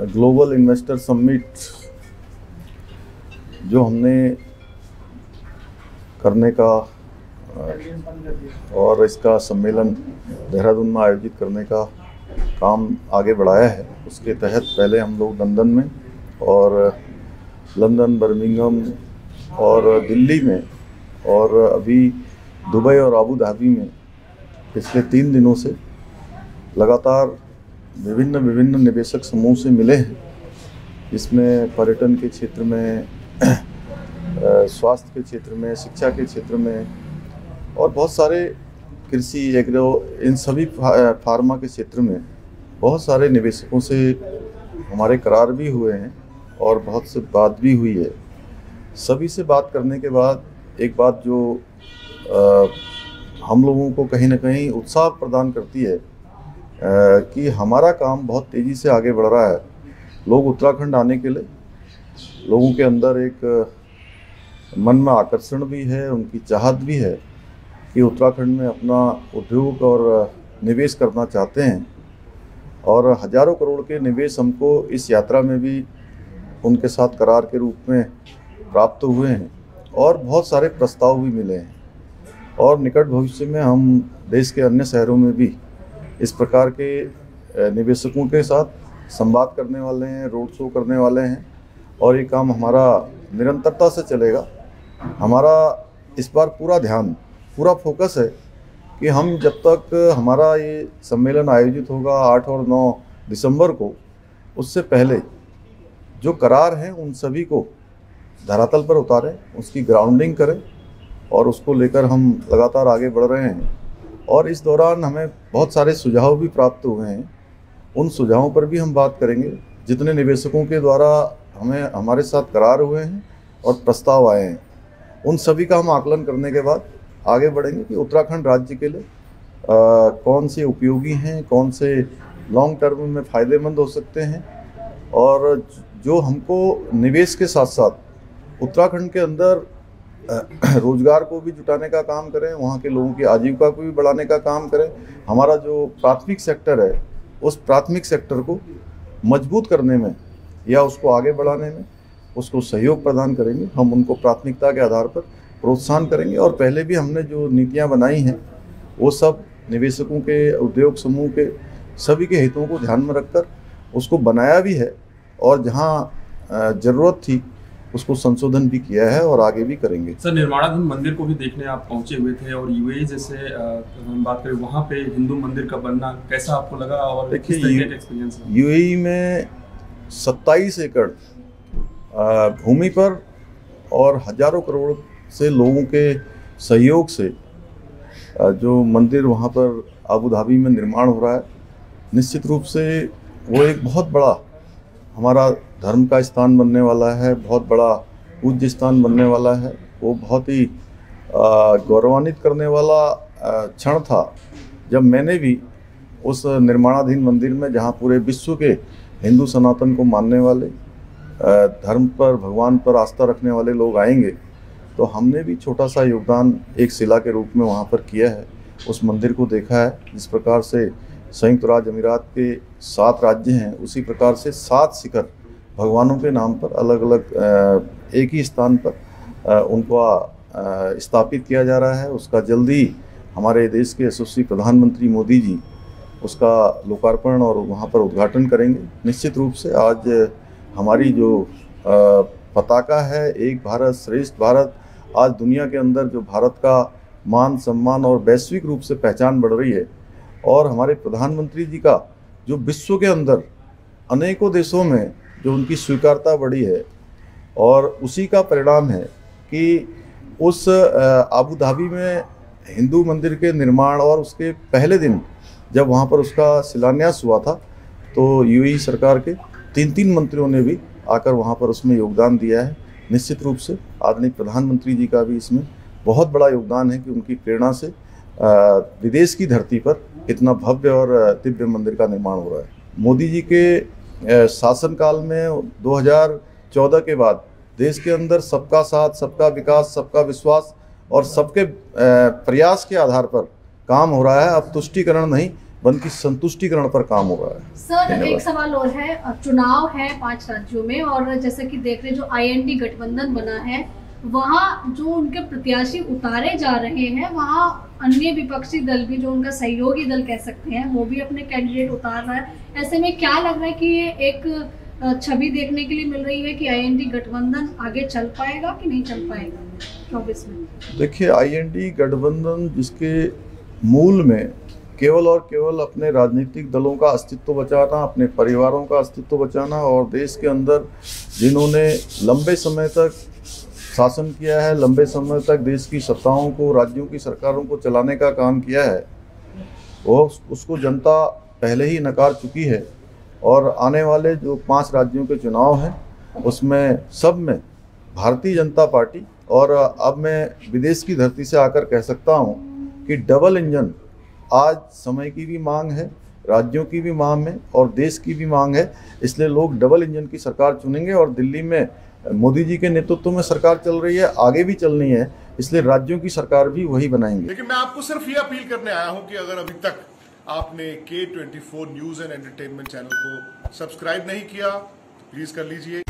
Global investor summit जो हमने करने का और इसका सम्मेलन देहरादून में आयोजित करने का काम आगे बढ़ाया है, उसके तहत पहले हम लोग लंदन में और लंदन, बर्मिंघम और दिल्ली में और अभी दुबई और आबू धाबी में पिछले 3 दिनों से लगातार विभिन्न निवेशक समूह से मिले हैं। इसमें पर्यटन के क्षेत्र में, स्वास्थ्य के क्षेत्र में, शिक्षा के क्षेत्र में और बहुत सारे कृषि, एग्रो, इन सभी फार्मा के क्षेत्र में बहुत सारे निवेशकों से हमारे करार भी हुए हैं और बहुत से बात भी हुई है। सभी से बात करने के बाद एक बात जो हम लोगों को कहीं ना कहीं उत्साह प्रदान करती है कि हमारा काम बहुत तेज़ी से आगे बढ़ रहा है। लोग उत्तराखंड आने के लिए, लोगों के अंदर एक मन में आकर्षण भी है, उनकी चाहत भी है कि उत्तराखंड में अपना उद्योग और निवेश करना चाहते हैं और हज़ारों करोड़ के निवेश हमको इस यात्रा में भी उनके साथ करार के रूप में प्राप्त हुए हैं और बहुत सारे प्रस्ताव भी मिले हैं और निकट भविष्य में हम देश के अन्य शहरों में भी इस प्रकार के निवेशकों के साथ संवाद करने वाले हैं, रोड शो करने वाले हैं और ये काम हमारा निरंतरता से चलेगा। हमारा इस बार पूरा फोकस है कि हम जब तक हमारा ये सम्मेलन आयोजित होगा 8 और 9 दिसंबर को, उससे पहले जो करार हैं उन सभी को धरातल पर उतारें, उसकी ग्राउंडिंग करें और उसको लेकर हम लगातार आगे बढ़ रहे हैं। और इस दौरान हमें बहुत सारे सुझाव भी प्राप्त हुए हैं, उन सुझावों पर भी हम बात करेंगे। जितने निवेशकों के द्वारा हमारे साथ करार हुए हैं और प्रस्ताव आए हैं, उन सभी का हम आकलन करने के बाद आगे बढ़ेंगे कि उत्तराखंड राज्य के लिए कौन से उपयोगी हैं, कौन से लॉन्ग टर्म में फ़ायदेमंद हो सकते हैं और जो हमको निवेश के साथ साथ उत्तराखंड के अंदर रोजगार को भी जुटाने का काम करें, वहाँ के लोगों की आजीविका को भी बढ़ाने का काम करें। हमारा जो प्राथमिक सेक्टर है, उस प्राथमिक सेक्टर को मजबूत करने में या उसको आगे बढ़ाने में उसको सहयोग प्रदान करेंगे। हम उनको प्राथमिकता के आधार पर प्रोत्साहन करेंगे और पहले भी हमने जो नीतियाँ बनाई हैं वो सब निवेशकों के, उद्योग समूह के, सभी के हितों को ध्यान में रखकर उसको बनाया भी है और जहाँ ज़रूरत थी उसको संशोधन भी किया है और आगे भी करेंगे। सर, निर्माणाधीन मंदिर को भी देखने आप पहुंचे हुए थे और यूएई जैसे हम बात करें, वहाँ पे हिंदू मंदिर का बनना कैसा आपको लगा और किस तरीके का एक्सपीरियंस है? यूएई में 27 एकड़ भूमि पर और हजारों करोड़ से लोगों के सहयोग से जो मंदिर वहाँ पर आबू धाबी में निर्माण हो रहा है, निश्चित रूप से वो एक बहुत बड़ा हमारा धर्म का स्थान बनने वाला है, बहुत बड़ा पूज्य स्थान बनने वाला है। वो बहुत ही गौरवान्वित करने वाला क्षण था जब मैंने भी उस निर्माणाधीन मंदिर में, जहाँ पूरे विश्व के हिंदू सनातन को मानने वाले, धर्म पर, भगवान पर आस्था रखने वाले लोग आएंगे, तो हमने भी छोटा सा योगदान एक शिला के रूप में वहाँ पर किया है। उस मंदिर को देखा है। जिस प्रकार से संयुक्त राज्य अमीरात के 7 राज्य हैं, उसी प्रकार से 7 शिखर भगवानों के नाम पर अलग अलग एक ही स्थान पर उनको स्थापित किया जा रहा है। उसका जल्दी हमारे देश के यशस्वी प्रधानमंत्री मोदी जी उसका लोकार्पण और वहाँ पर उद्घाटन करेंगे। निश्चित रूप से आज हमारी जो पताका है, एक भारत श्रेष्ठ भारत, आज दुनिया के अंदर जो भारत का मान सम्मान और वैश्विक रूप से पहचान बढ़ रही है और हमारे प्रधानमंत्री जी का जो विश्व के अंदर अनेकों देशों में जो उनकी स्वीकारता बढ़ी है और उसी का परिणाम है कि उस आबू धाबी में हिंदू मंदिर के निर्माण और उसके पहले दिन जब वहाँ पर उसका शिलान्यास हुआ था, तो यूएई सरकार के 3 मंत्रियों ने भी आकर वहाँ पर उसमें योगदान दिया है। निश्चित रूप से आदरणीय प्रधानमंत्री जी का भी इसमें बहुत बड़ा योगदान है कि उनकी प्रेरणा से विदेश की धरती पर इतना भव्य और दिव्य मंदिर का निर्माण हो रहा है। मोदी जी के शासनकाल में 2014 के बाद देश के अंदर सबका साथ, सबका विकास, सबका विश्वास और सबके प्रयास के आधार पर काम हो रहा है। अब तुष्टीकरण नहीं, बंद की संतुष्टिकरण पर काम हो रहा है। सर एक सवाल और है, चुनाव है 5 राज्यों में और जैसे कि देख रहे जो IND गठबंधन बना है वहाँ जो उनके प्रत्याशी उतारे जा रहे हैं वहाँ अन्य विपक्षी दल भी जो उनका सहयोगी दल कह सकते हैं वो भी अपने कैंडिडेट उतार रहा है। ऐसे में क्या लग रहा है कि ये एक छवि देखने के लिए मिल रही है कि IND गठबंधन आगे चल पाएगा कि नहीं चल पाएगा 24 में? देखिए IND गठबंधन जिसके मूल में केवल और केवल अपने राजनीतिक दलों का अस्तित्व बचाना, अपने परिवारों का अस्तित्व बचाना और देश के अंदर जिन्होंने लंबे समय तक शासन किया है, लंबे समय तक देश की सत्ताओं को, राज्यों की सरकारों को चलाने का काम किया है, वो उसको जनता पहले ही नकार चुकी है। और आने वाले जो 5 राज्यों के चुनाव हैं उसमें सब में भारतीय जनता पार्टी, और अब मैं विदेश की धरती से आकर कह सकता हूं कि डबल इंजन आज समय की भी मांग है, राज्यों की भी मांग है और देश की भी मांग है। इसलिए लोग डबल इंजन की सरकार चुनेंगे और दिल्ली में मोदी जी के नेतृत्व में सरकार चल रही है, आगे भी चलनी है, इसलिए राज्यों की सरकार भी वही बनाएंगे। लेकिन मैं आपको सिर्फ ये अपील करने आया हूं कि अगर अभी तक आपने K24 news and entertainment channel को सब्सक्राइब नहीं किया तो प्लीज कर लीजिए।